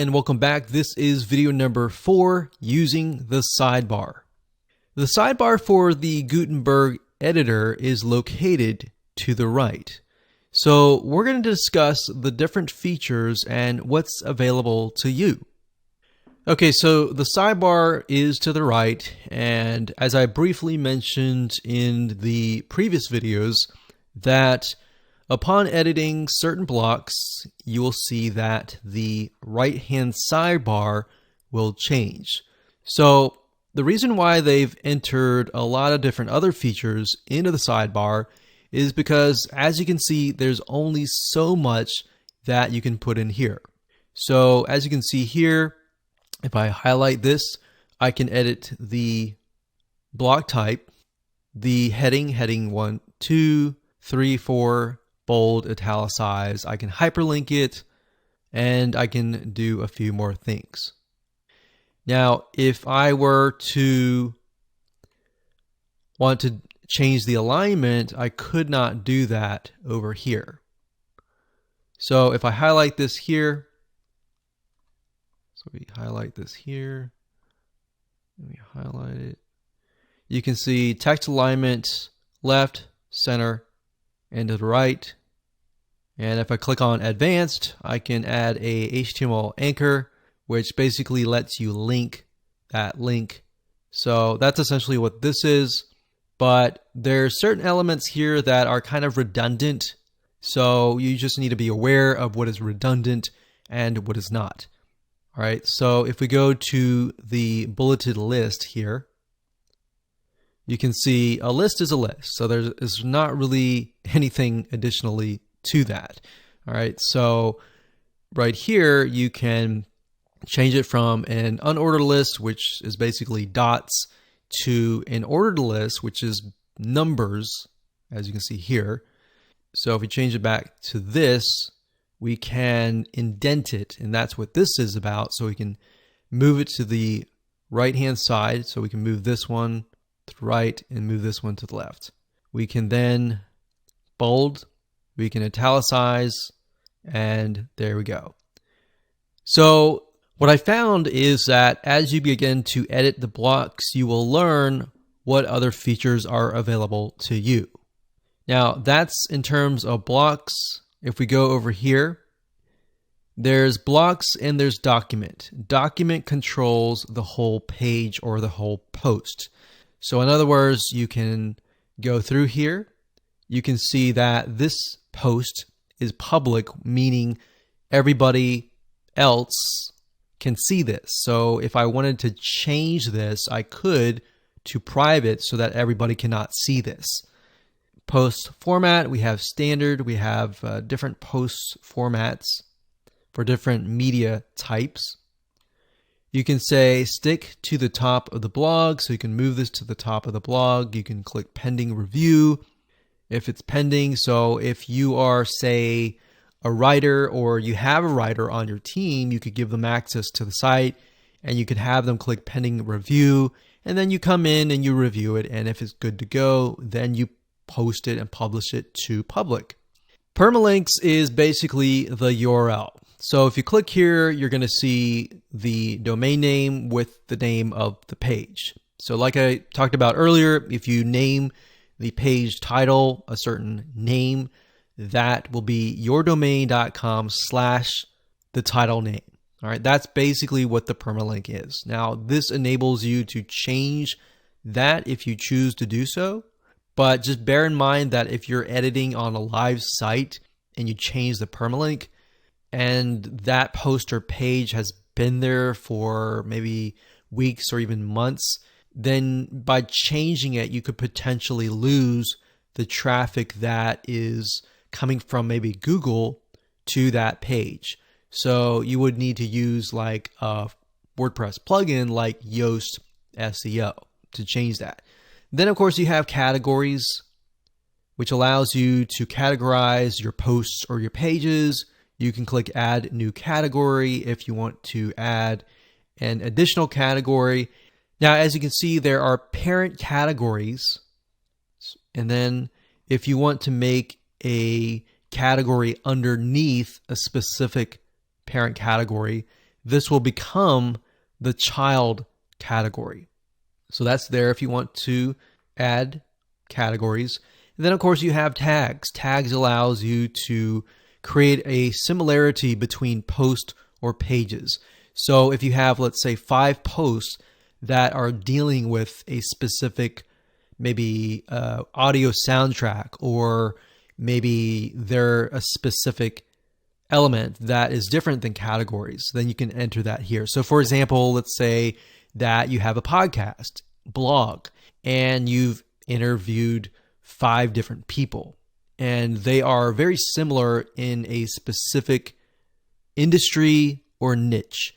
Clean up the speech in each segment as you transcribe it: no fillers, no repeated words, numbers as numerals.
and welcome back. This is video number 4, using the sidebar. The sidebar for the Gutenberg editor is located to the right. So we're going to discuss the different features and what's available to you. Okay, so the sidebar is to the right, and as I briefly mentioned in the previous videos, that upon editing certain blocks, you will see that the right-hand sidebar will change. So the reason why they've entered a lot of different other features into the sidebar is because, as you can see, there's only so much that you can put in here. So as you can see here, if I highlight this, I can edit the block type, the heading 1, 2, 3, 4, bold, italicize. I can hyperlink it, and I can do a few more things. Now, if I were to want to change the alignment, I could not do that over here. So if I highlight this here, so we highlight this here, let me highlight it. You can see text alignment left, center, and to the right. And if I click on advanced, I can add a HTML anchor, which basically lets you link that link. So that's essentially what this is. But there's certain elements here that are kind of redundant. So you just need to be aware of what is redundant and what is not. All right, so if we go to the bulleted list here, you can see a list is a list. So there's not really anything additionally to that. All right, so right here, you can change it from an unordered list, which is basically dots, to an ordered list, which is numbers, as you can see here. So if we change it back to this, we can indent it, and that's what this is about. So we can move it to the right-hand side. So we can move this one to the right and move this one to the left. We can then bold, we can italicize, and there we go. So what I found is that as you begin to edit the blocks, you will learn what other features are available to you. Now, that's in terms of blocks. If we go over here, there's blocks and there's document. Document controls the whole page or the whole post. So in other words, you can go through here. You can see that this post is public, meaning everybody else can see this. So if I wanted to change this, I could to private so that everybody cannot see this. Post format, we have standard, we have different post formats for different media types. You can say stick to the top of the blog, so you can move this to the top of the blog. You can click pending review if it's pending. So if you are, say, a writer or you have a writer on your team, you could give them access to the site and you could have them click pending review, and then you come in and you review it, and if it's good to go, then you post it and publish it to public. Permalinks is basically the URL. So if you click here, you're going to see the domain name with the name of the page. So like I talked about earlier, if you name the page title a certain name, that will be yourdomain.com/the title name. All right, that's basically what the permalink is. Now, this enables you to change that if you choose to do so. But just bear in mind that if you're editing on a live site and you change the permalink and that post or page has been there for maybe weeks or even months, then by changing it, you could potentially lose the traffic that is coming from maybe Google to that page. So you would need to use like a WordPress plugin like Yoast SEO to change that. Then, of course, you have categories, which allows you to categorize your posts or your pages. You can click Add New Category if you want to add an additional category. Now, as you can see, there are parent categories. And then if you want to make a category underneath a specific parent category, this will become the child category. So that's there if you want to add categories. And then of course you have tags. Tags allows you to create a similarity between posts or pages. So if you have, let's say, 5 posts that are dealing with a specific maybe audio soundtrack, or maybe they're a specific element that is different than categories, then you can enter that here. So for example, let's say that you have a podcast, blog, and you've interviewed 5 different people, and they are very similar in a specific industry or niche.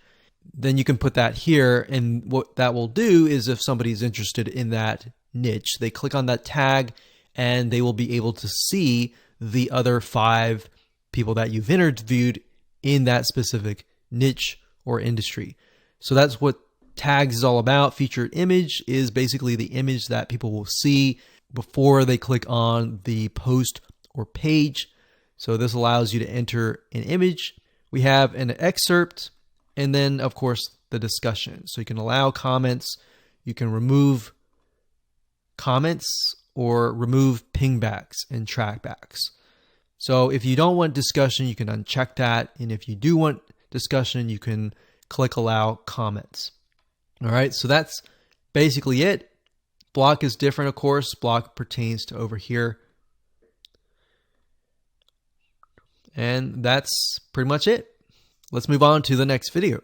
Then you can put that here, and what that will do is if somebody's interested in that niche, they click on that tag and they will be able to see the other 5 people that you've interviewed in that specific niche or industry. So that's what tags is all about. Featured image is basically the image that people will see before they click on the post or page. So this allows you to enter an image. We have an excerpt, and then of course the discussion. So you can allow comments, you can remove comments, or remove pingbacks and trackbacks. So if you don't want discussion, you can uncheck that. And if you do want discussion, you can click allow comments. All right, so that's basically it. Block is different, of course. Block pertains to over here. And that's pretty much it. Let's move on to the next video.